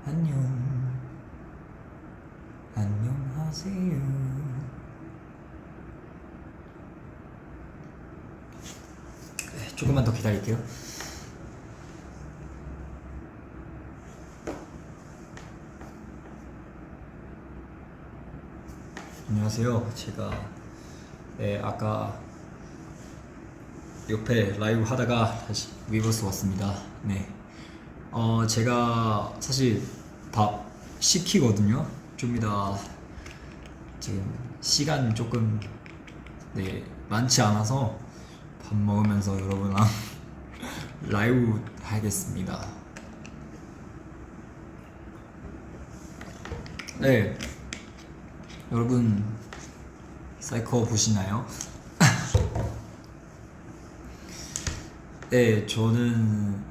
안녕 안녕하세요. 조금만 더 기다릴게요. 안녕하세요. 제가 아까 옆에 라이브 하다가 다시 위버스 왔습니다. 네. 제가 사실 밥 시키거든요. 좀 이따 지금 시간 조금 많지 않아서 밥 먹으면서 여러분랑 라이브 하겠습니다. 네. 여러분 사이코 보시나요? 네, 저는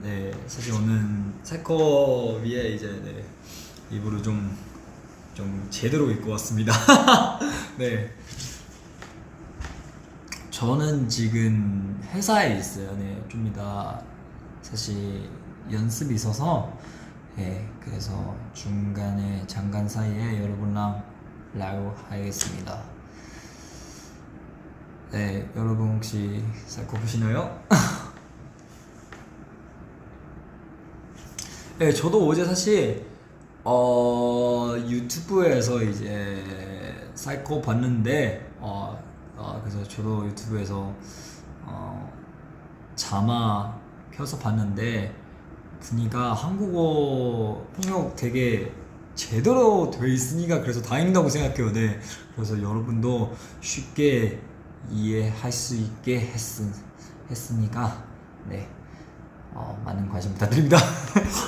사실 오늘 사이코 위에 이제 입으로 좀 제대로 입고 왔습니다. 네, 저는 지금 회사에 있어요. 네, 좀 이따 사실 연습이 있어서 그래서 중간에 잠깐 사이에 여러분랑 라이브 하겠습니다. 네, 여러분 혹시 사이코 보시나요? 네, 저도 어제 사실 유튜브에서 이제 사이코 봤는데 그래서 저도 유튜브에서 자막 켜서 봤는데 보니까 한국어 통역 되게 제대로 돼 있으니까 그래서 다행이라고 생각해요. 네, 그래서 여러분도 쉽게 이해할 수 있게 했으니까 네. 많은 관심 부탁드립니다.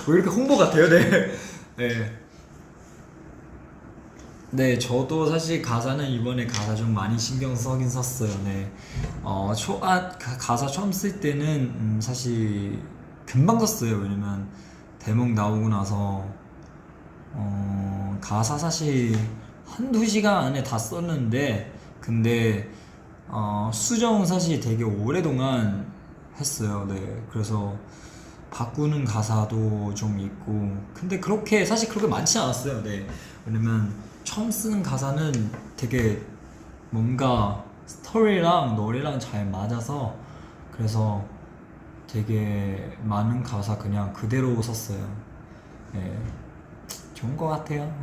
왜 이렇게 홍보 같아요? 네. 네. 네, 저도 사실 가사는 이번에 가사 좀 많이 신경 쓰긴 썼어요. 네. 가사 처음 쓸 때는 사실 금방 썼어요. 왜냐면 대목 나오고 나서 가사 사실 한두 시간 안에 다 썼는데 근데 수정 사실 되게 오랫동안 했어요. 네. 그래서 바꾸는 가사도 좀 있고 근데 그렇게 사실 그렇게 많지 않았어요. 네. 왜냐면 처음 쓰는 가사는 되게 뭔가 스토리랑 노래랑 잘 맞아서 그래서 되게 많은 가사 그냥 그대로 썼어요. 네. 좋은 것 같아요.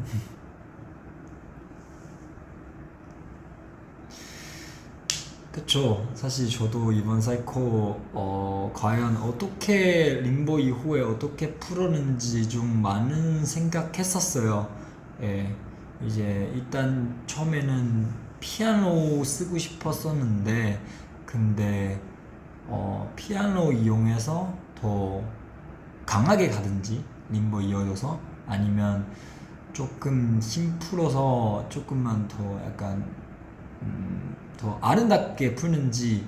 그쵸. 사실 저도 이번 사이코 과연 어떻게 림보 이후에 어떻게 풀었는지 좀 많은 생각했었어요. 예. 이제 일단 처음에는 피아노 쓰고 싶었었는데 근데 피아노 이용해서 더 강하게 가든지 림보 이어져서 아니면 조금 힘 풀어서 조금만 더 약간 더 아름답게 푸는지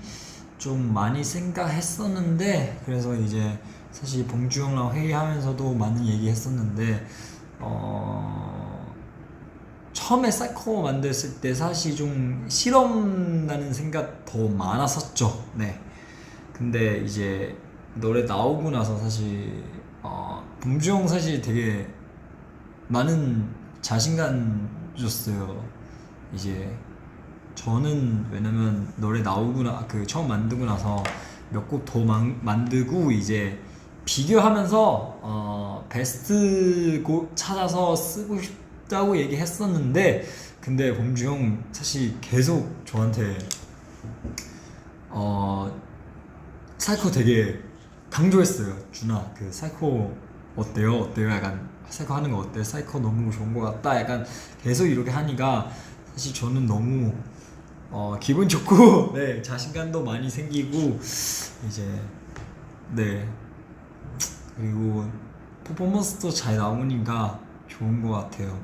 좀 많이 생각했었는데 그래서 이제 사실 봉주 형랑 회의하면서도 많은 얘기했었는데 처음에 사이코 만들었을 때 사실 좀 실험 나는 생각 더 많았었죠. 네. 근데 이제 노래 나오고 나서 사실 봉주 형 사실 되게 많은 자신감 줬어요. 이제 저는 왜냐면 노래 처음 만들고 나서 몇 곡 더 만들고 이제 비교하면서 베스트 곡 찾아서 쓰고 싶다고 얘기했었는데 근데 봉주 형 사실 계속 저한테 사이코 되게 강조했어요. 준아 그 사이코 어때요? 약간 사이코 하는 거 어때? 사이코 너무 좋은 것 같다. 약간 계속 이렇게 하니까 사실 저는 너무 기분 좋고 네 자신감도 많이 생기고 이제 네 그리고 퍼포먼스도 잘 나오니까 좋은 것 같아요.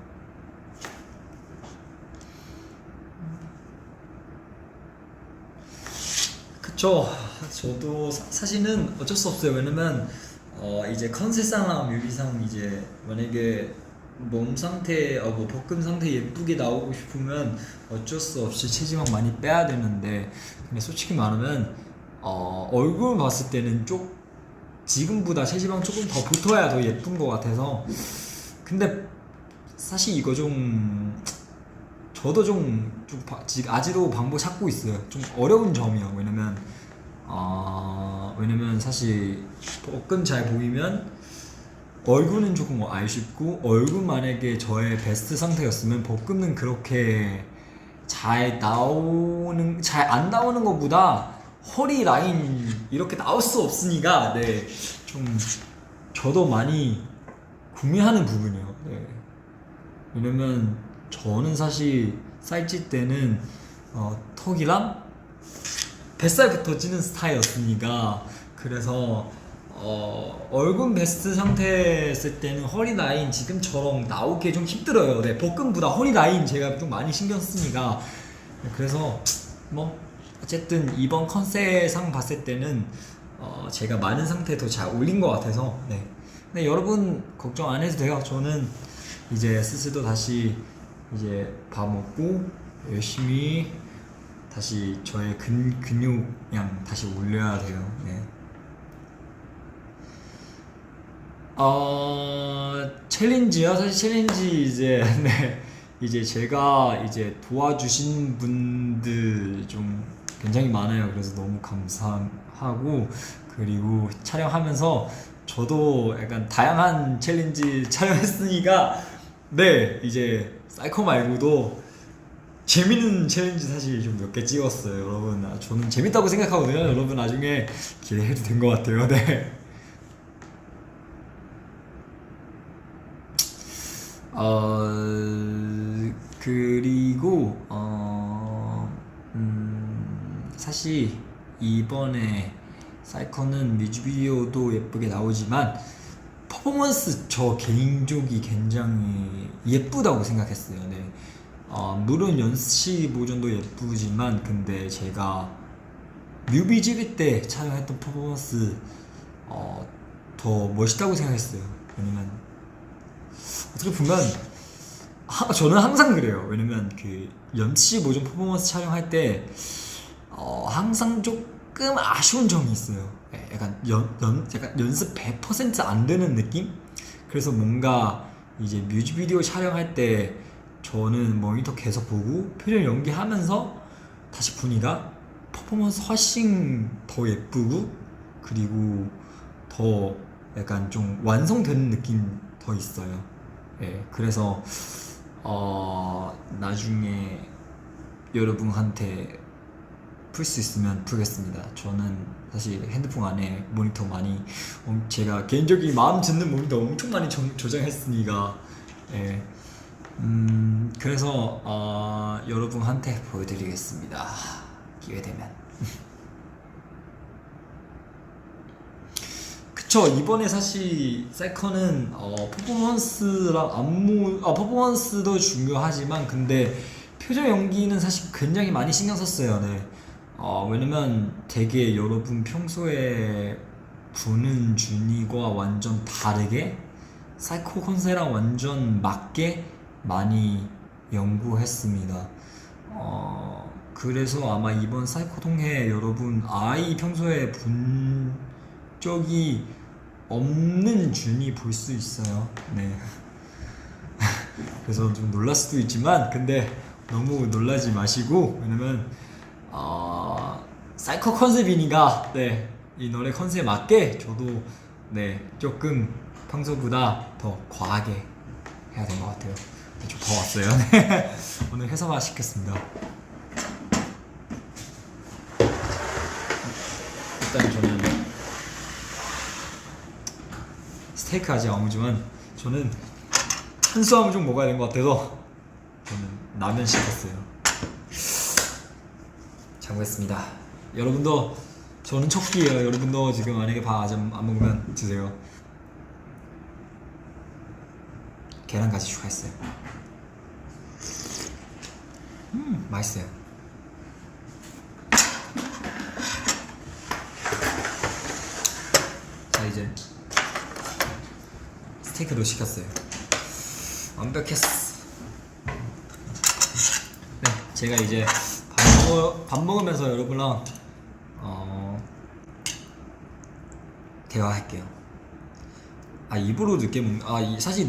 그쵸. 저도 사실은 어쩔 수 없어요. 왜냐면 이제 컨셉상랑 뮤비상 이제 만약에 몸 상태, 뭐 복근 상태 예쁘게 나오고 싶으면 어쩔 수 없이 체지방 많이 빼야 되는데 근데 솔직히 말하면 얼굴 봤을 때는 지금보다 체지방 조금 더 붙어야 더 예쁜 것 같아서 근데 사실 이거 좀 저도 아직도 방법 찾고 있어요. 좀 어려운 점이요. 왜냐면 사실 볶음 잘 보이면 얼굴은 조금 아쉽고, 얼굴 만약에 저의 베스트 상태였으면 볶음은 그렇게 잘 안 나오는 것보다 허리 라인 이렇게 나올 수 없으니까, 네, 좀 저도 많이 고민하는 부분이에요. 네. 왜냐면 저는 사실 살찔 때는 턱이랑 뱃살부터 찌는 스타일이었으니까, 그래서 얼굴 베스트 상태였을 때는 허리 라인 지금처럼 나오기 좀 힘들어요. 네, 볶음보다 허리 라인 제가 좀 많이 신경 쓰니까. 그래서 뭐 어쨌든 이번 컨셉상 봤을 때는 제가 많은 상태에 더 잘 어울린 것 같아서, 네. 근데 여러분 걱정 안 해도 돼요. 저는 이제 스스로 다시 이제 밥 먹고 열심히 다시 저의 근육량 다시 올려야 돼요. 네. 챌린지요? 사실 챌린지 이제 네, 이제 제가 이제 도와주신 분들 좀 굉장히 많아요. 그래서 너무 감사하고, 그리고 촬영하면서 저도 약간 다양한 챌린지 촬영했으니까, 네, 이제 사이코 말고도 재밌는 챌린지 사실 좀 몇 개 찍었어요. 여러분, 저는 재밌다고 생각하거든요. 여러분 나중에 기대해도 된 것 같아요. 네. 그리고 사실 이번에 사이코는 뮤직비디오도 예쁘게 나오지만 퍼포먼스 저 개인적이 굉장히 예쁘다고 생각했어요. 네. 물론 연습 버전도 예쁘지만, 근데 제가 뮤비 찍을 때 촬영했던 퍼포먼스 더 멋있다고 생각했어요. 왜냐면 어떻게 보면 저는 항상 그래요. 왜냐면 그 연치 버전 퍼포먼스 촬영할 때 항상 조금 아쉬운 점이 있어요. 네, 약간 약간 연습 100%안 되는 느낌? 그래서 뭔가 이제 뮤직비디오 촬영할 때 저는 모니터 계속 보고 표정 연기하면서 다시 보니까 퍼포먼스 훨씬 더 예쁘고, 그리고 더 약간 좀 완성되는 느낌 더 있어요. 예, 그래서 나중에 여러분한테 풀 수 있으면 풀겠습니다. 저는 사실 핸드폰 안에 모니터 많이 제가 개인적인 마음 듣는 모니터 엄청 많이 저장했으니까, 예. 그래서 여러분한테 보여드리겠습니다. 기회 되면. 그쵸, 이번에 사실 사이코는 퍼포먼스랑 퍼포먼스도 중요하지만, 근데 표정 연기는 사실 굉장히 많이 신경 썼어요. 네. 왜냐면 되게 여러분 평소에 보는 준이과 완전 다르게 사이코 컨셉랑 완전 맞게 많이 연구했습니다. 그래서 아마 이번 사이코 통해 여러분 아이 평소에 본 적이 없는 준이 볼 수 있어요. 네. 그래서 좀 놀랄 수도 있지만, 근데 너무 놀라지 마시고, 왜냐면 사이코 컨셉이니까, 네, 이 노래 컨셉에 맞게 저도 네 조금 평소보다 더 과하게 해야 될 것 같아요. 좀 더웠어요. 네. 오늘 회사만 시켰습니다. 일단 저는 스테이크 아직 안 먹지만, 저는 탄수화물 좀 먹어야 되는 것 같아서 저는 라면 시켰어요. 잘 먹겠습니다. 여러분도, 저는 첫 끼예요. 여러분도 지금 만약에 밥 아직 안 먹으면 드세요. 계란까지 추가했어요. 맛있어요. 자, 이제 스테이크도 시켰어요. 완벽했어. 네, 제가 이제 밥 먹으면서 여러분랑 대화할게요. 입으로 늦게 먹는 사실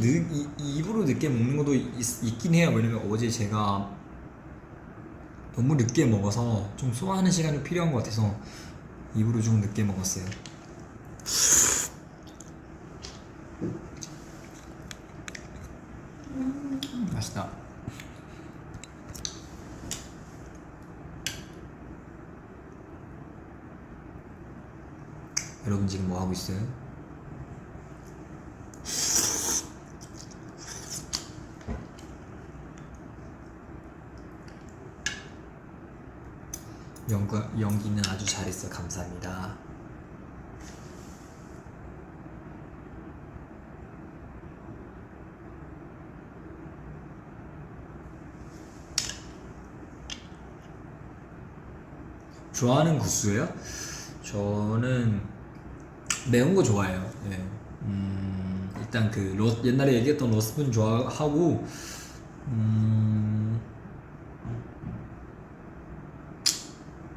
입으로 늦게 먹는 것도 있긴 해요. 왜냐면 어제 제가 너무 늦게 먹어서 좀 소화하는 시간이 필요한 것 같아서 입으로 좀 늦게 먹었어요. 맛있다. 여러분 지금 뭐 하고 있어요? 연기는 아주 잘했어. 감사합니다. 좋아하는 국수예요? 저는 매운 거 좋아해요. 네. 일단 옛날에 얘기했던 러스푼 좋아하고,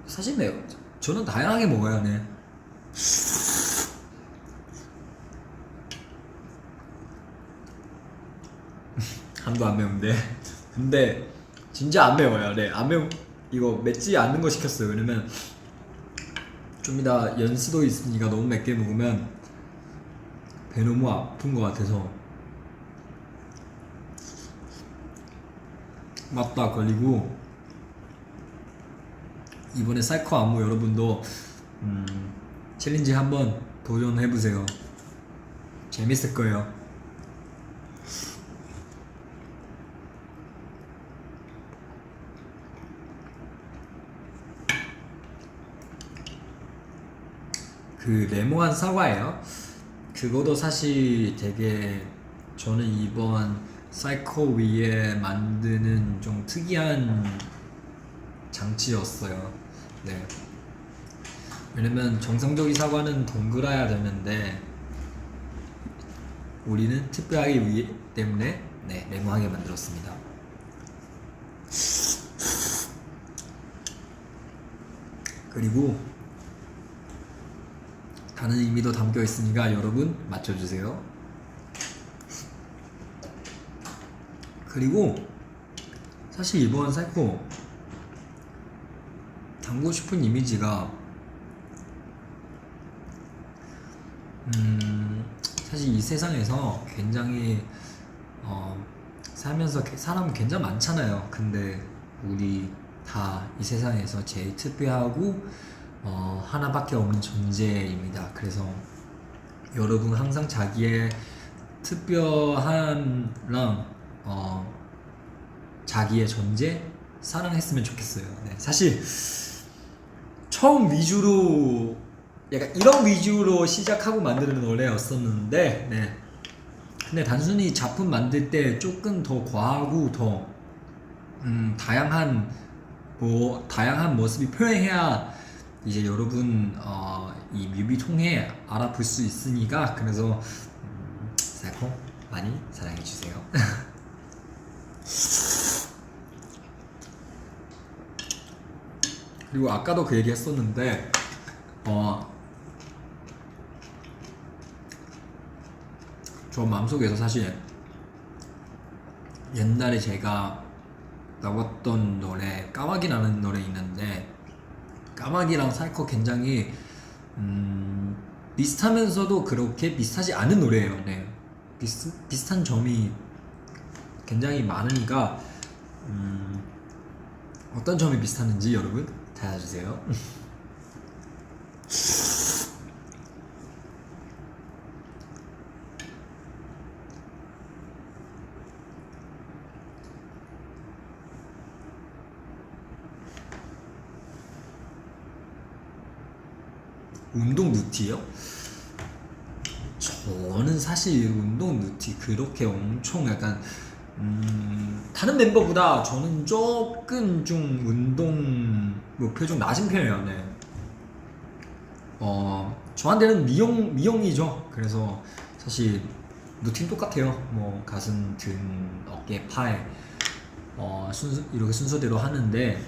사실 저는 다양하게 먹어요. 네. 한도 안 매운데. 근데 진짜 안 매워요. 네, 안 매우 이거 맵지 않는 거 시켰어요. 왜냐면 좀 이따 연수도 있으니까 너무 맵게 먹으면 배 너무 아픈 것 같아서. 맞다. 그리고 이번에 사이코 안무 여러분도 챌린지 한번 도전해보세요. 재밌을 거예요. 네모한 사과예요. 그거도 사실 되게 저는 이번 사이코 위에 만드는 좀 특이한 장치였어요. 네. 왜냐면 정상적인 사과는 동그라야 되는데 우리는 특별하게 위에 때문에 네모하게 만들었습니다. 그리고 다른 의미도 담겨 있으니까 여러분 맞춰주세요. 그리고 사실 이번 사이코 담고 싶은 이미지가 사실 이 세상에서 굉장히 살면서 사람 굉장히 많잖아요. 근데 우리 다 이 세상에서 제일 특별하고 하나밖에 없는 존재입니다. 그래서 여러분 항상 자기의 특별함랑 자기의 존재 사랑했으면 좋겠어요. 네, 사실 처음 위주로 약간 이런 위주로 시작하고 만드는 노래였었는데, 네. 근데 단순히 작품 만들 때 조금 더 과하고 더 다양한 모습이 표현해야 이제 여러분 이 뮤비 통해 알아볼 수 있으니까. 그래서 사이코 많이 사랑해주세요. 그리고 아까도 그 얘기 했었는데 저 마음속에서 사실 옛날에 제가 나왔던 노래 까마귀라는 노래 있는데, 까마귀랑 사이코 굉장히 비슷하면서도 그렇게 비슷하지 않은 노래예요. 네. 비슷한 점이 굉장히 많으니까 어떤 점이 비슷한지 여러분 찾아주세요. 운동 루틴이요? 저는 사실 운동 루틴 그렇게 엄청 약간 다른 멤버보다 저는 조금 좀 운동 목표 좀 낮은 편이에요. 네. 저한테는 미용이죠. 그래서 사실 루틴 똑같아요. 뭐 가슴, 등, 어깨, 팔 이렇게 순서대로 하는데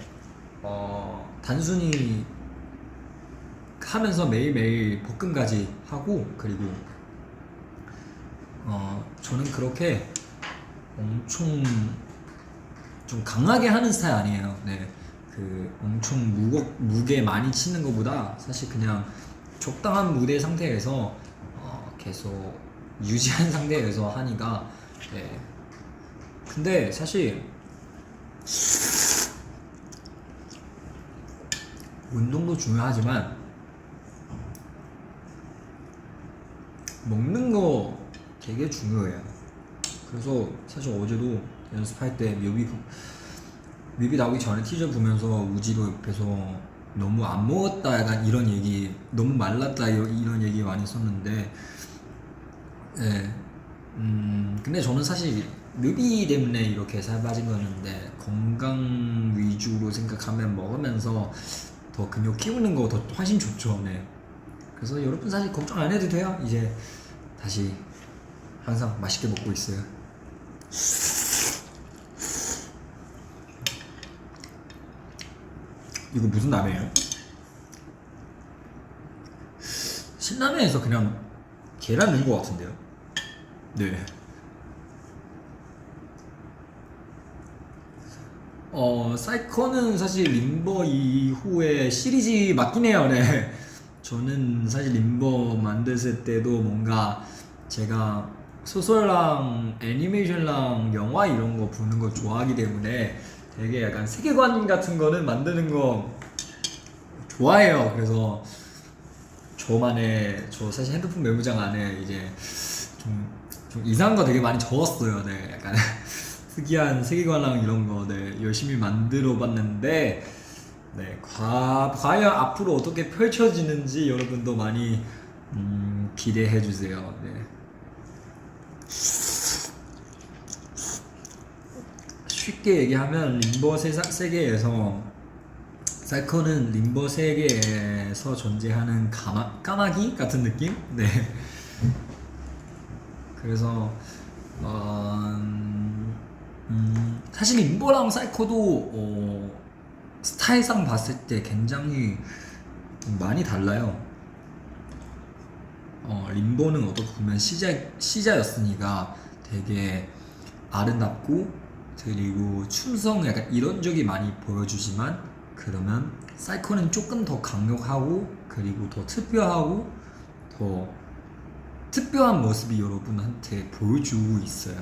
단순히 하면서 매일매일 복근까지 하고, 그리고 저는 그렇게 엄청 좀 강하게 하는 스타일 아니에요. 네, 그 엄청 무게 많이 치는 것보다 사실 그냥 적당한 무대 상태에서 계속 유지한 상태에서 하니까. 네. 근데 사실 운동도 중요하지만 먹는 거 되게 중요해요. 그래서 사실 어제도 연습할 때 뮤비 나오기 전에 티저 보면서 우지로 옆에서 너무 안 먹었다 약간 이런 얘기, 너무 말랐다 이런 얘기 많이 썼는데, 네. 근데 저는 사실 뮤비 때문에 이렇게 살 빠진 거였는데 건강 위주로 생각하면 먹으면서 더 근육 키우는 거 더 훨씬 좋죠. 네. 그래서 여러분 사실 걱정 안 해도 돼요. 이제 다시 항상 맛있게 먹고 있어요. 이거 무슨 라면이에요? 신라면에서 그냥 계란 넣은 거 같은데요? 네. 사이코는 사실 림버 이후에 시리즈 맞긴 해요. 네. 저는 사실 림버 만들었을 때도 뭔가 제가 소설랑 애니메이션랑 영화 이런 거 보는 거 좋아하기 때문에 되게 약간 세계관 같은 거는 만드는 거 좋아해요. 그래서 저 사실 핸드폰 메모장 안에 이제 좀 이상한 거 되게 많이 적었어요. 네, 약간 특이한 세계관랑 이런 거 네, 열심히 만들어 봤는데, 네, 과연 앞으로 어떻게 펼쳐지는지 여러분도 많이 기대해 주세요. 네. 쉽게 얘기하면 림버 세계에서 사이코는 림버 세계에서 존재하는 까마귀 같은 느낌? 네. 그래서 사실 림버랑 사이코도 스타일상 봤을 때 굉장히 많이 달라요. 림버는 어떻게 보면 시자였으니까 되게 아름답고 그리고 춤성 약간 이런 적이 많이 보여주지만, 그러면 사이코는 조금 더 강력하고 그리고 더 특별하고 더 특별한 모습이 여러분한테 보여주고 있어요.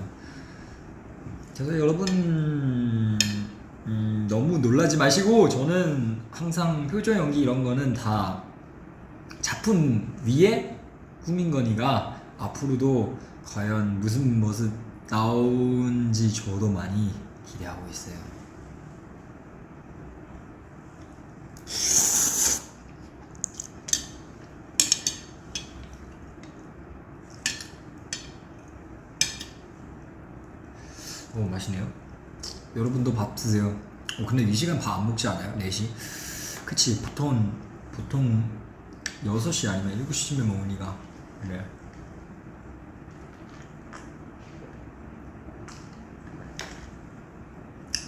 그래서 여러분 너무 놀라지 마시고, 저는 항상 표정 연기 이런 거는 다 작품 위에 꾸민 거니까 앞으로도 과연 무슨 모습 나온지 저도 많이 기대하고 있어요. 오, 맛있네요. 여러분도 밥 드세요. 근데 이 시간 밥 안 먹지 않아요? 4시? 그치, 보통 6시 아니면 7시쯤에 먹으니까. 네.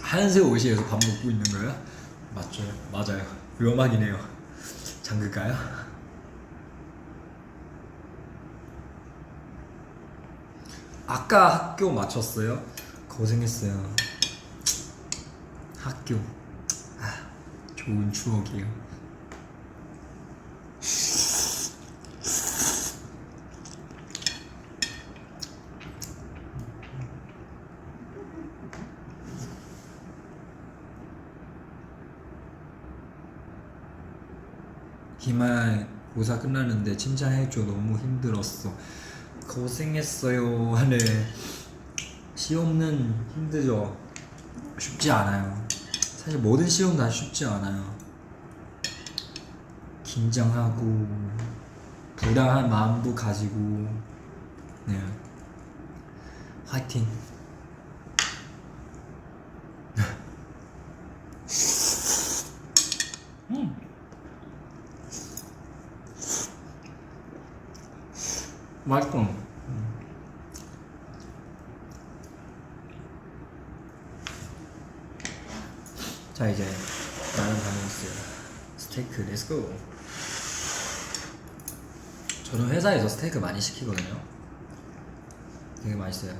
하얀색 옷이에서 밥 먹고 있는 거예요? 맞죠? 맞아요. 위험하긴 해요. 잠글까요? 아까 학교 마쳤어요? 고생했어요. 학교. 좋은 추억이에요. 기말 고사 끝나는데 칭찬해줘. 너무 힘들었어. 고생했어요. 네. 시험은 힘들죠. 쉽지 않아요. 사실 모든 시험 다 쉽지 않아요. 긴장하고 불안한 마음도 가지고. 네. 화이팅. 맛있어. 자, 이제 나는 다 먹었어요. 스테이크 렛츠고. 저는 회사에서 스테이크 많이 시키거든요. 되게 맛있어요.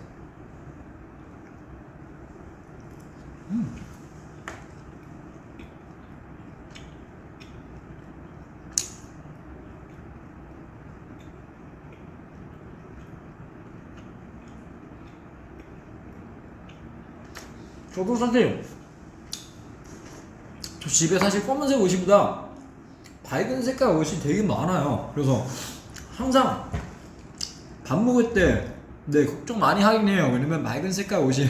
저도 사실 저 집에 사실 검은색 옷이보다 밝은 색깔 옷이 되게 많아요. 그래서 항상 밥 먹을 때 네, 걱정 많이 하긴 해요. 왜냐면 밝은 색깔 옷이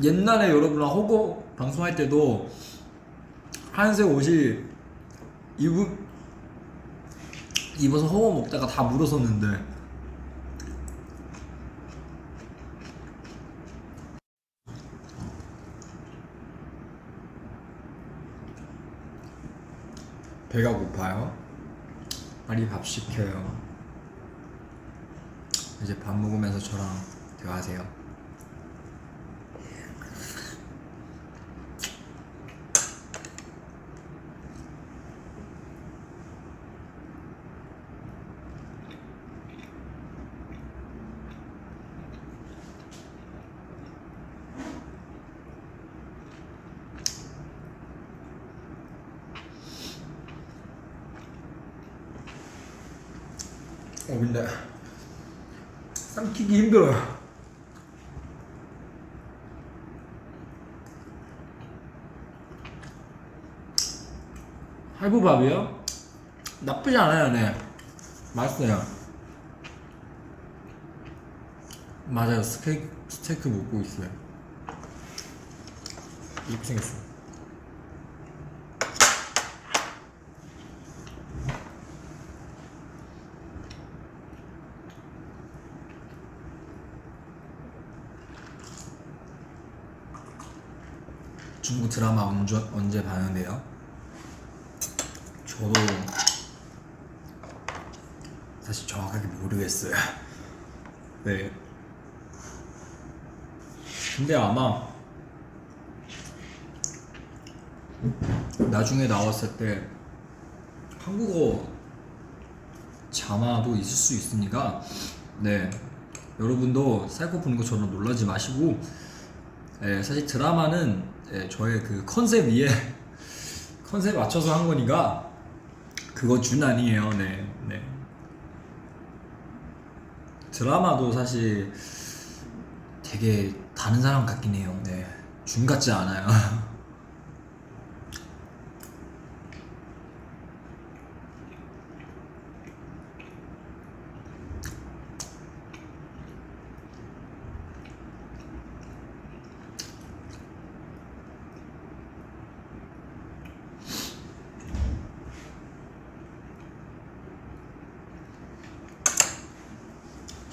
옛날에 여러분랑 호거 방송할 때도 하얀색 옷이 입어서 호거 먹다가 다 묻었었는데 배가 고파요? 빨리 밥 시켜요. 이제 밥 먹으면서 저랑 대화하세요. 근데 삼키기 힘들어요. 할부밥이요? 나쁘지 않아요. 네, 맛있어요. 맞아요. 스테이크 먹고 있어요. 이렇게 생겼어요. 중국 드라마 언제 봤는데요? 저도 사실 정확하게 모르겠어요. 네. 근데 아마 나중에 나왔을 때 한국어 자막도 있을 수 있으니까 네, 여러분도 사이코 보는 것처럼 놀라지 마시고 네, 사실 드라마는 네, 저의 그 컨셉 위에 컨셉 맞춰서 한 거니까 그거 준 아니에요. 네, 네. 드라마도 사실 되게 다른 사람 같긴 해요. 네, 준 같지 않아요.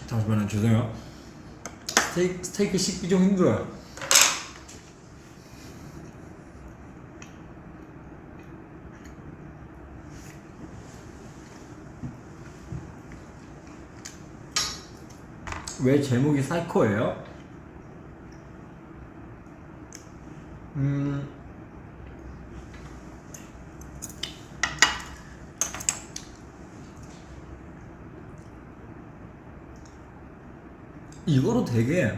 잠시만요. 죄송해요. 스테이크 씻기 좀 힘들어요. 왜 제목이 사이코예요? 이거로 되게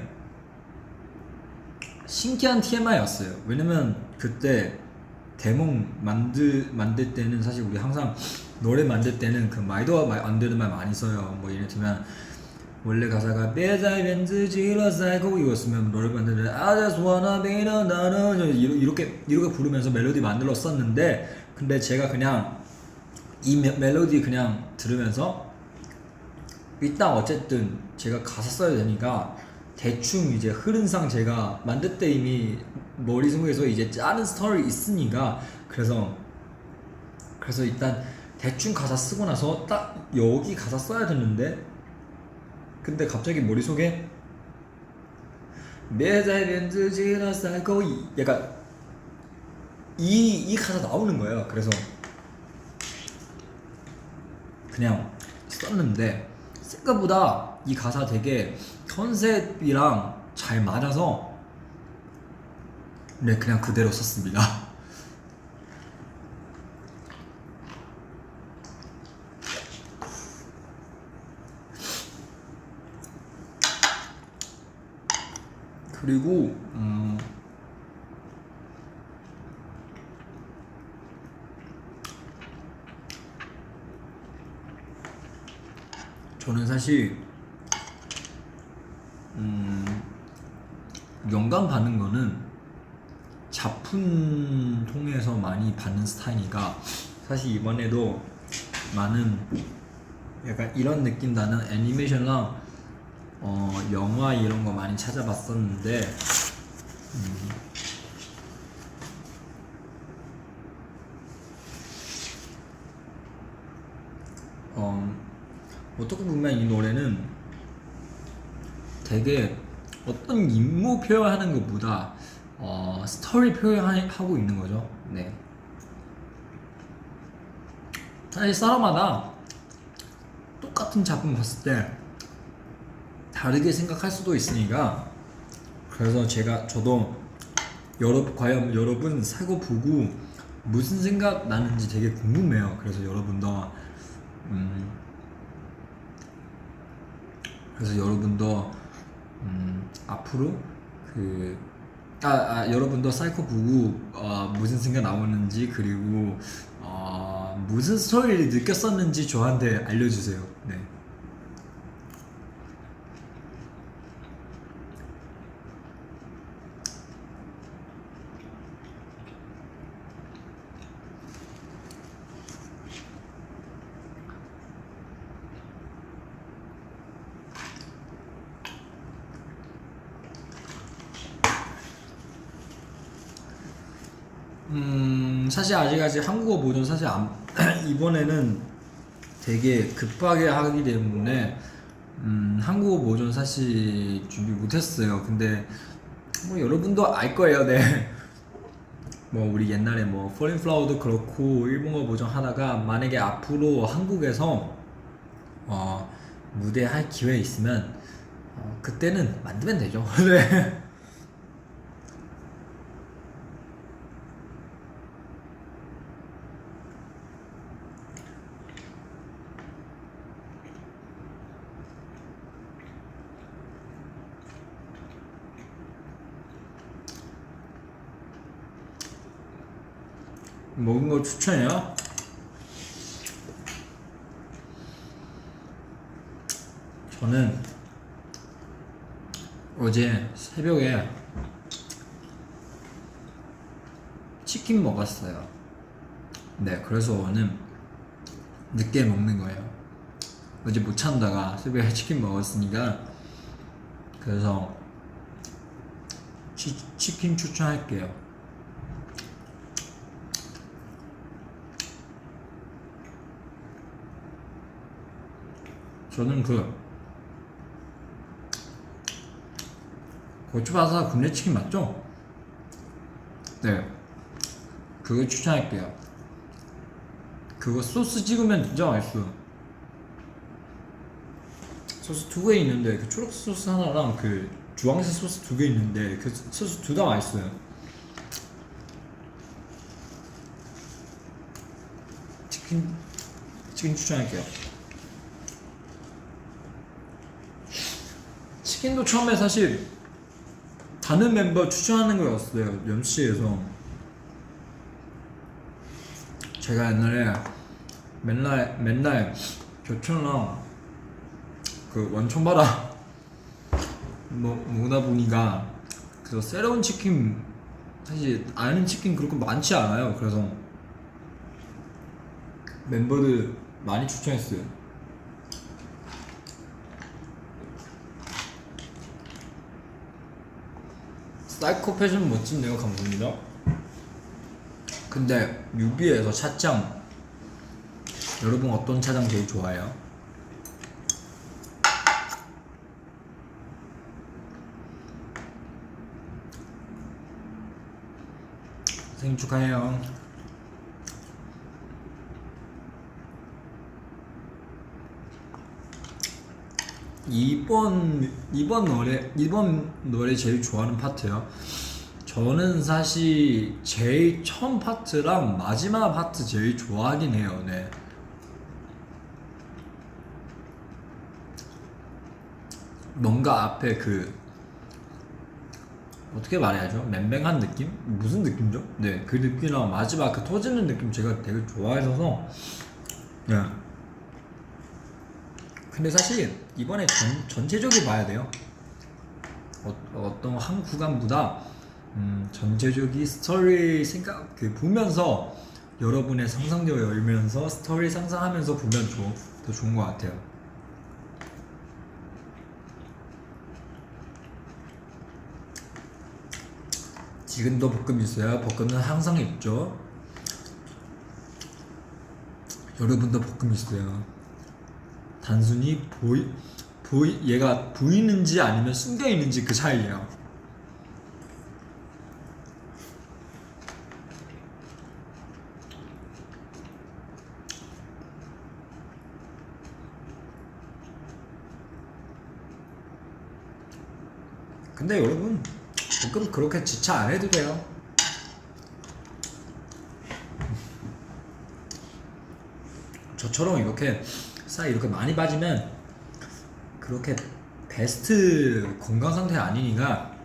신기한 TMI였어요. 왜냐면 그때 데몽 만들 때는 사실 우리 항상 노래 만들 때는 그 말도 안 되는 말 많이 써요. 뭐 예를 들면 원래 가사가 배자이벤즈지러 살고 이거였으면 노래 만들 때 I just wanna be 나는 이렇게 부르면서 멜로디 만들었었는데 근데 제가 그냥 이 멜로디 그냥 들으면서 일단 어쨌든 제가 가사 써야 되니까 대충 이제 흐름상 제가 만들 때 이미 머릿속에서 이제 짜는 스토리 있으니까 그래서 일단 대충 가사 쓰고 나서 딱 여기 가사 써야 되는데 근데 갑자기 머릿속에 매달벤드 지나살고 약간 이 가사 나오는 거예요. 그래서 그냥 썼는데 생각보다 이 가사 되게 컨셉이랑 잘 맞아서 네 그냥 그대로 썼습니다. 그리고 저는 사실 영감 받는 거는 작품 통해서 많이 받는 스타일이니까 사실 이번에도 많은 약간 이런 느낌 나는 애니메이션랑 영화 이런 거 많이 찾아봤었는데 어떻게 보면 이 노래는 되게 어떤 인물 표현하는 것보다 스토리 표현하고 있는 거죠. 네. 사실 사람마다 똑같은 작품 봤을 때 다르게 생각할 수도 있으니까 그래서 저도 과연 여러분 사고 보고 무슨 생각 나는지 되게 궁금해요. 그래서 여러분도 앞으로 여러분도 사이코 보고 무슨 생각 나오는지 그리고 무슨 스토리를 느꼈었는지 저한테 알려주세요. 네. 사실 아직 한국어 버전 사실 이번에는 되게 급하게 하기 때문에 한국어 버전 사실 준비 못했어요. 근데 뭐 여러분도 알 거예요. 네. 뭐 우리 옛날에 뭐 Falling Flower도 그렇고 일본어 버전 하다가 만약에 앞으로 한국에서 무대 할 기회 있으면 그때는 만들면 되죠. 네. 먹은 거 추천해요? 저는 어제 새벽에 치킨 먹었어요. 네, 그래서 오늘 늦게 먹는 거예요. 어제 못 참다가 새벽에 치킨 먹었으니까 그래서 치킨 추천할게요. 저는 고추바사 군대치킨 맞죠? 네, 그거 추천할게요. 그거 소스 찍으면 진짜 맛있어요. 소스 2개 있는데 그 초록 소스 하나랑 그 주황색 소스 2개 있는데 그 소스 둘 다 맛있어요. 치킨 추천할게요. 치킨도 처음에 사실 다른 멤버 추천하는 거였어요. 연씨에서 제가 옛날에 맨날 교촌랑 그 원천바라 먹다 보니까 그래서 새로운 치킨 사실 아는 치킨 그렇게 많지 않아요. 그래서 멤버들 많이 추천했어요. 사이코 패션 멋진데요. 감사합니다. 근데 뮤비에서 차짱 여러분 어떤 차장 제일 좋아해요? 생일 축하해요. 이번 노래 제일 좋아하는 파트요. 저는 사실 제일 처음 파트랑 마지막 파트 제일 좋아하긴 해요. 네. 뭔가 앞에 어떻게 말해야죠? 맹맹한 느낌? 무슨 느낌이죠? 네, 그 느낌이랑 마지막 그 터지는 느낌 제가 되게 좋아해서. 네. 근데 사실 이번에 전체적으로 봐야 돼요. 어떤 한 구간보다 전체적인 스토리 생각 보면서 여러분의 상상력 열면서 스토리 상상하면서 보면 더 좋은 것 같아요. 지금도 볶음 있어요. 볶음은 항상 있죠. 여러분도 볶음 있어요. 단순히 얘가 보이는지 아니면 숨겨 있는지 그 차이예요. 근데 여러분 볶음 그렇게 지차 안 해도 돼요. 저처럼 이렇게 살 이렇게 많이 빠지면 그렇게 베스트 건강 상태 아니니까.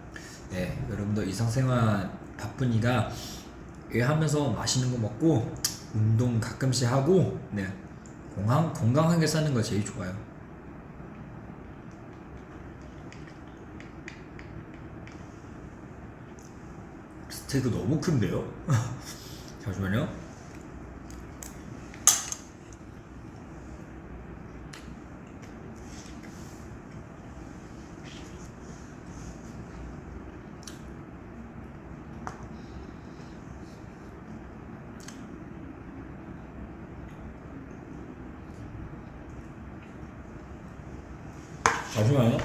네, 여러분도 일상생활 바쁘니까 하면서 맛있는 거 먹고 운동 가끔씩 하고, 네, 건강하게 사는 거 제일 좋아요. 스테이크 너무 큰데요? 잠시만요. 잠시만요.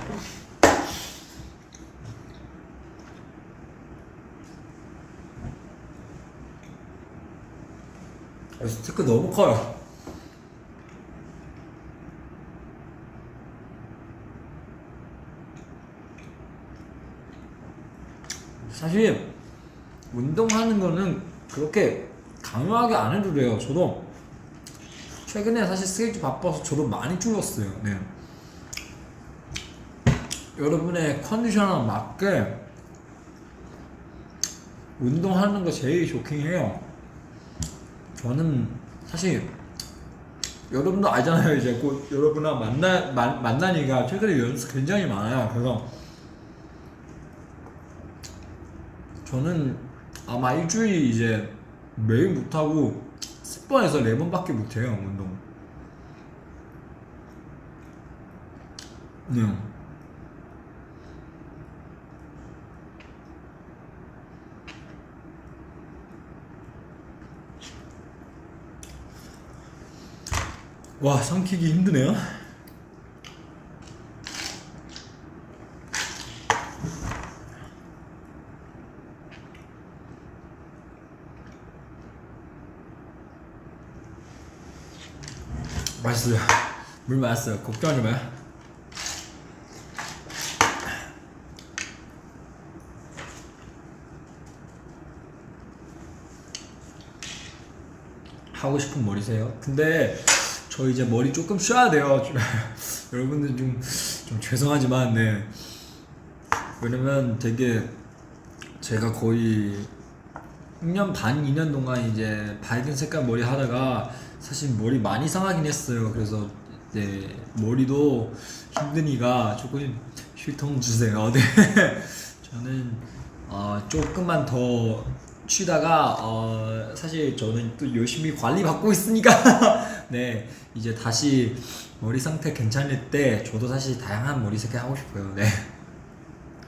스테이크 너무 커요. 사실 운동하는 거는 그렇게 강요하게 안 해도 돼요. 저도 최근에 사실 스케줄 바빠서 저도 많이 줄었어요. 네. 여러분의 컨디션에 맞게 운동하는 거 제일 좋긴 해요. 저는 사실 여러분도 알잖아요. 이제 곧 여러분랑 만나니까 최근에 연습 굉장히 많아요. 그래서 저는 아마 일주일 이제 매일 못하고 10번에서 4번밖에 못해요, 운동. 네. 와, 삼키기 힘드네요. 맛있어요. 물 맛있어요. 걱정하지 마요. 하고 싶은 머리세요? 근데 저 이제 머리 조금 쉬어야 돼요. 여러분들 좀 죄송하지만, 네. 왜냐면 되게 제가 거의 1년 반, 2년 동안 이제 밝은 색깔 머리 하다가 사실 머리 많이 상하긴 했어요. 그래서 이제 머리도 힘드니까 조금 쉴 통 주세요. 네. 저는 조금만 더 쉬다가 사실 저는 또 열심히 관리 받고 있으니까 네, 이제 다시 머리 상태 괜찮을 때 저도 사실 다양한 머리 색깔 하고 싶어요. 네.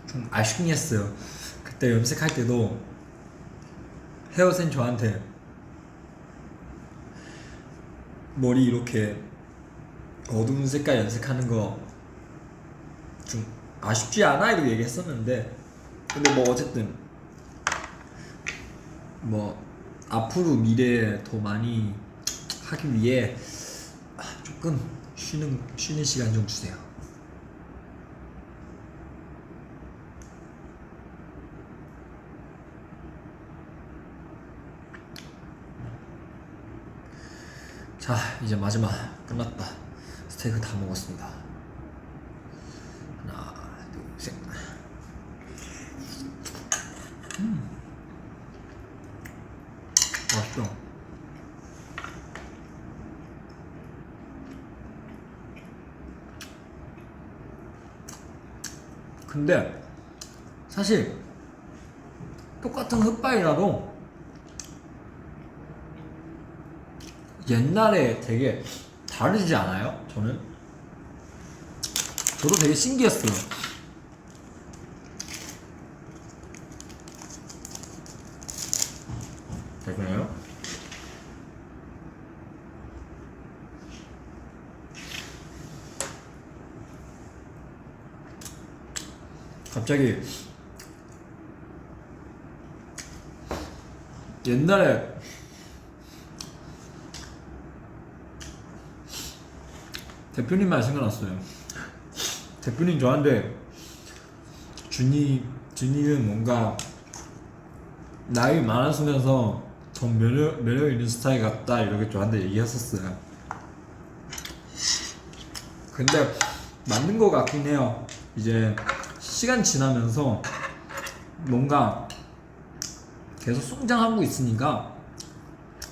좀 아쉽긴 했어요. 그때 염색할 때도 헤어센 저한테 머리 이렇게 어두운 색깔 염색하는 거 좀 아쉽지 않아? 이렇게 얘기했었는데, 근데 뭐 어쨌든 뭐 앞으로 미래에 더 많이 하기 위해 조금 쉬는 시간 좀 주세요. 자, 이제 마지막 끝났다. 스테이크 다 먹었습니다. 하나, 둘, 셋. 맛있죠. 근데 사실 똑같은 흑발이라도 옛날에 되게 다르지 않아요? 저도 되게 신기했어요. 될까요? 갑자기 옛날에 대표님 말 생각났어요. 대표님 저한테 준이는 뭔가 나이 많았으면서 더 매력 있는 스타일 같다 이렇게 저한테 얘기했었어요. 근데 맞는 것 같긴 해요. 이제 시간 지나면서 뭔가 계속 성장하고 있으니까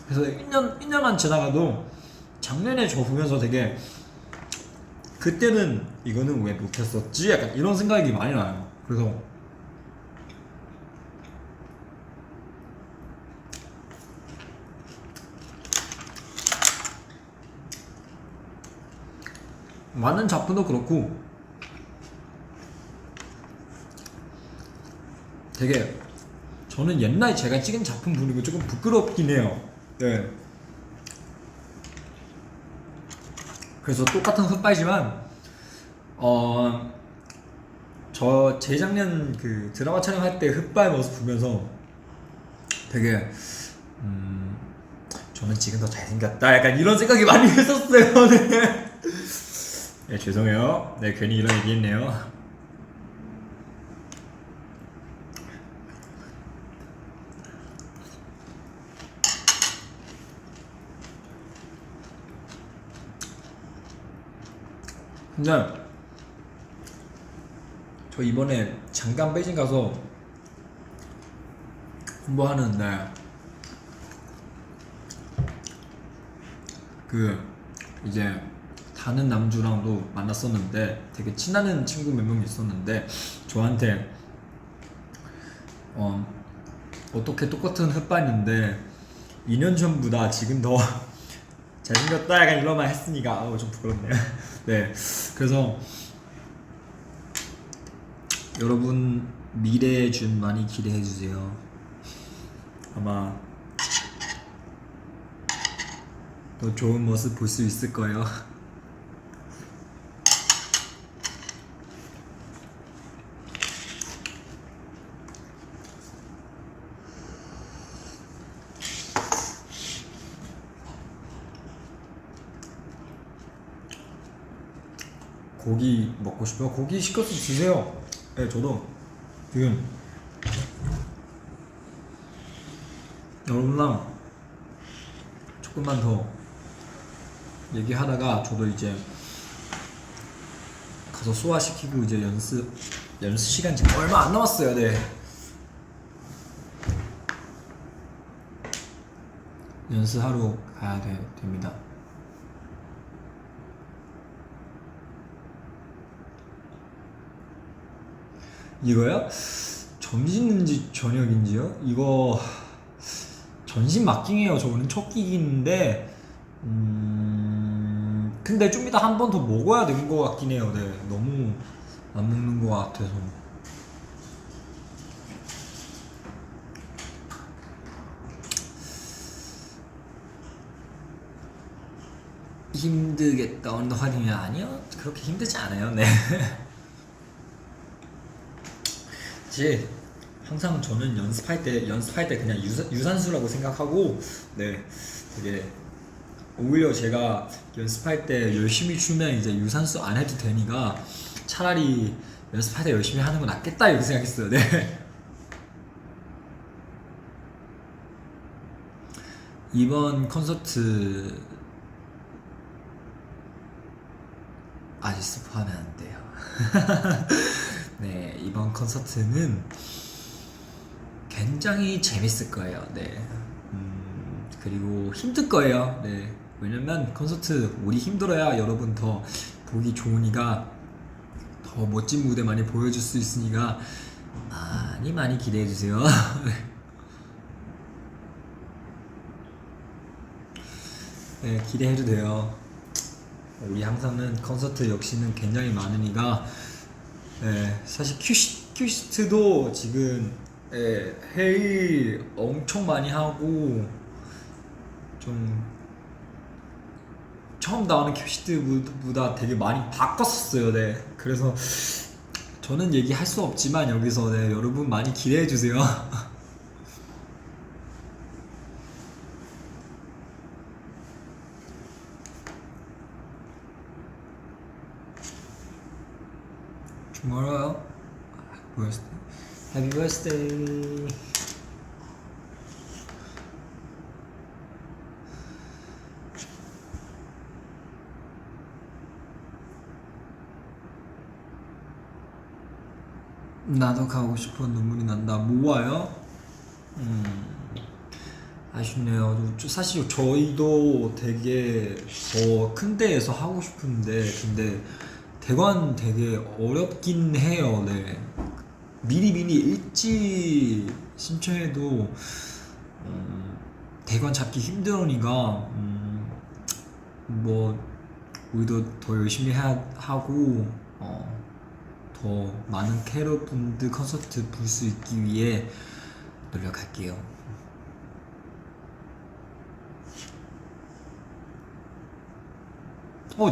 그래서 1년만 지나가도 작년에 저 보면서 되게 그때는 이거는 왜 못했었지? 약간 이런 생각이 많이 나요. 그래서 많은 작품도 그렇고 되게 저는 옛날에 제가 찍은 작품 보니까 조금 부끄럽긴 해요. 네. 그래서 똑같은 흑발이지만 저 재작년 그 드라마 촬영할 때 흑발 모습 보면서 되게 저는 지금 더 잘생겼다 약간 이런 생각이 많이 했었어요. 네. 네, 죄송해요. 네, 괜히 이런 얘기 했네요. 근데 저 이번에 잠깐 베이징 가서 공부하는데 그 이제 다른 남주랑도 만났었는데 되게 친한 친구 몇 명 있었는데 저한테 어떻게 똑같은 흑반인데 2년 전보다 지금 더 잘생겼다 약간 이런 말 했으니까 좀 부끄럽네요. 네, 그래서 여러분 미래의 준 많이 기대해주세요. 아마 더 좋은 모습 볼 수 있을 거예요. 고기 먹고 싶어요? 고기 시켜서 드세요. 네, 저도 지금 여러분랑 조금만 더 얘기하다가 저도 이제 가서 소화시키고 이제 연습 시간 지금 얼마 안 남았어요. 네. 연습하러 가야 됩니다. 이거요? 점심인지 저녁인지요? 이거 전신 마킹이에요. 저는 첫 끼기인데 근데 좀 이따 한 번 더 먹어야 되는 것 같긴 해요. 네, 너무 안 먹는 것 같아서. 힘들겠다 운동하면 아니요, 그렇게 힘들지 않아요. 네. 이제 항상 저는 연습할 때 그냥 유산수라고 생각하고, 네, 되게 오히려 제가 연습할 때 열심히 추면 이제 유산수 안 해도 되니까 차라리 연습할 때 열심히 하는 건 낫겠다 이렇게 생각했어요. 네. 이번 콘서트 아직 스포하면 안 돼요. 네, 이번 콘서트는 굉장히 재밌을 거예요. 네. 그리고 힘들 거예요. 네. 왜냐면 콘서트 우리 힘들어야 여러분 더 보기 좋으니까 더 멋진 무대 많이 보여줄 수 있으니까 많이 많이 기대해 주세요. 네, 기대해도 돼요. 우리 항상은 콘서트 역시는 굉장히 많으니까 네, 사실 큐시트도 지금 회의 엄청 많이 하고 좀 처음 나오는 큐시트보다 되게 많이 바꿨었어요. 네, 그래서 저는 얘기할 수 없지만 여기서 네, 여러분 많이 기대해 주세요. Tomorrow, happy birthday. 나도 가고 싶어. 눈물이 난다. 모아요? 아쉽네요. 사실 저희도 되게 더 큰 데에서 하고 싶은데 근데 대관 되게 어렵긴 해요. 네. 미리 일찍 신청해도 대관 잡기 힘들으니까 뭐 우리도 더 열심히 하고 더 많은 캐럿 분들 콘서트 볼 수 있기 위해 노력할게요.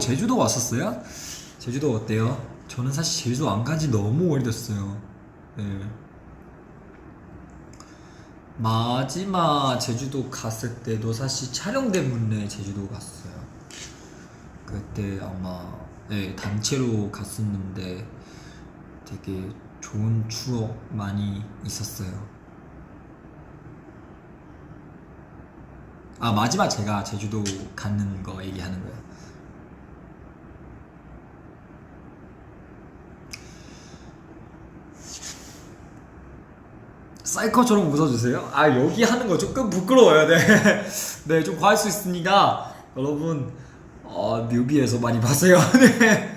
제주도 왔었어요? 제주도 어때요? 저는 사실 제주도 안 간지 너무 오래됐어요. 네. 마지막 제주도 갔을 때도 사실 촬영 때문에 제주도 갔어요. 그때 아마 네, 단체로 갔었는데 되게 좋은 추억 많이 있었어요. 마지막 제가 제주도 가는 거 얘기하는 거예요. 사이코처럼 웃어주세요. 여기 하는 거 조금 부끄러워요. 네, 네, 좀 과할 수 있으니까 여러분 뮤비에서 많이 봤어요. 네.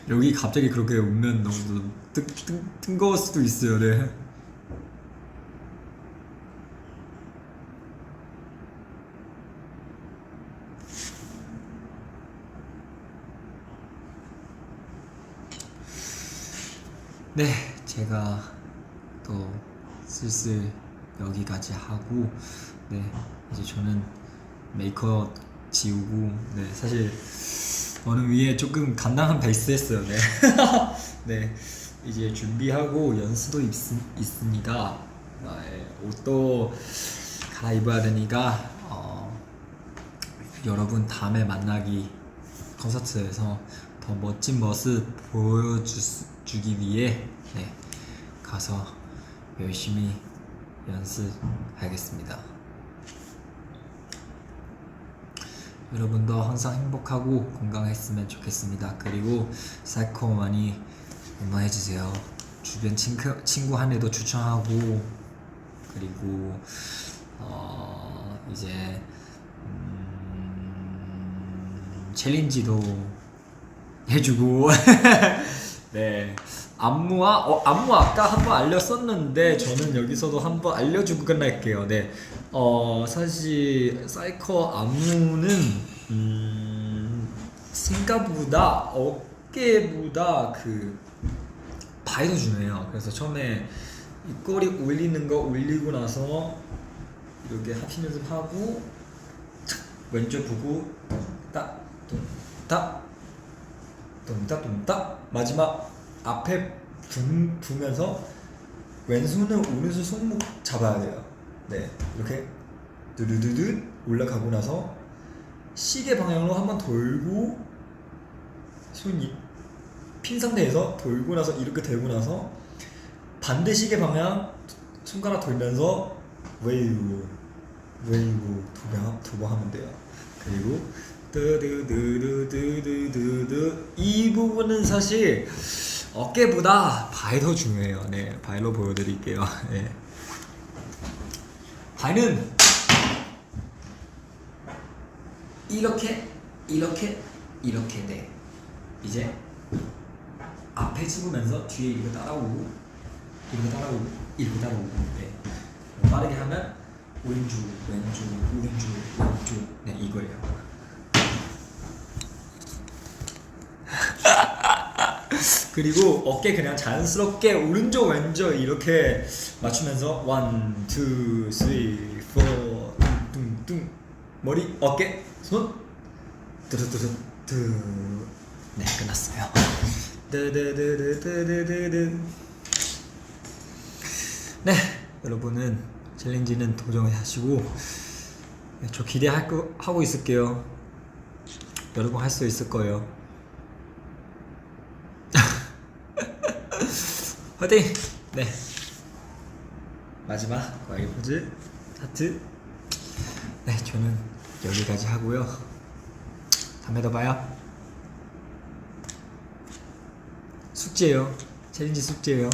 여기 갑자기 그렇게 웃면 너무 뜬거울 수도 있어요. 네. 네, 제가 또 슬슬 여기까지 하고 네, 이제 저는 메이크업 지우고 네, 사실 오늘 위에 조금 간단한 베이스 했어요. 네. 네, 이제 준비하고 연수도 있으니까 옷도 갈아입어야 되니까 여러분 다음에 만나기 콘서트에서 더 멋진 모습 보여주기 위해 네, 가서 열심히 연습하겠습니다. 여러분도 항상 행복하고 건강했으면 좋겠습니다. 그리고 사이코 많이 응원해주세요. 주변 친구 한 애도 추천하고 그리고 이제 챌린지도 해주고 네, 안무 아까 한번 알렸었는데 저는 여기서도 한번 알려주고 끝날게요. 네, 사실 사이코 안무는 생각보다 어깨보다 그 바이 더 중요해요. 그래서 처음에 이 꼬리 올리는 거 올리고 나서 이렇게 합심 연습하고 왼쪽 보고 딱 뚱딱 마지막 앞에 부면서 왼손은 오른손 손목 잡아야 돼요. 네, 이렇게 두두두두 올라가고 나서 시계 방향으로 한번 돌고 손이 핀 상태에서 돌고 나서 이렇게 대고 나서 반대 시계 방향 손가락 돌면서 웨이브 두 번 하면 돼요. 그리고 뜨드드드드드드드 이 부분은 사실 어깨보다 바이 더 중요해요. 네, 바이로 보여드릴게요. 네. 발은 이렇게 네. 이제 앞에 집으면서 뒤에 이거 따라오고 네. 빠르게 하면 오른쪽 왼쪽 네 이거예요. 그리고 어깨 그냥 자연스럽게 오른쪽 왼쪽 이렇게 맞추면서 1, 2, 3, 4 뚱뚱 머리 어깨 손 뚜루뚜루뚜 네 끝났어요. 드드드드드드드 네 여러분은 챌린지는 도전하시고 저 기대하고 있을게요. 여러분 할 수 있을 거예요. 화이팅! 네 마지막 과일 포즈 하트. 네 저는 여기까지 하고요. 다음에 더 봐요. 숙제예요. 챌린지 숙제예요.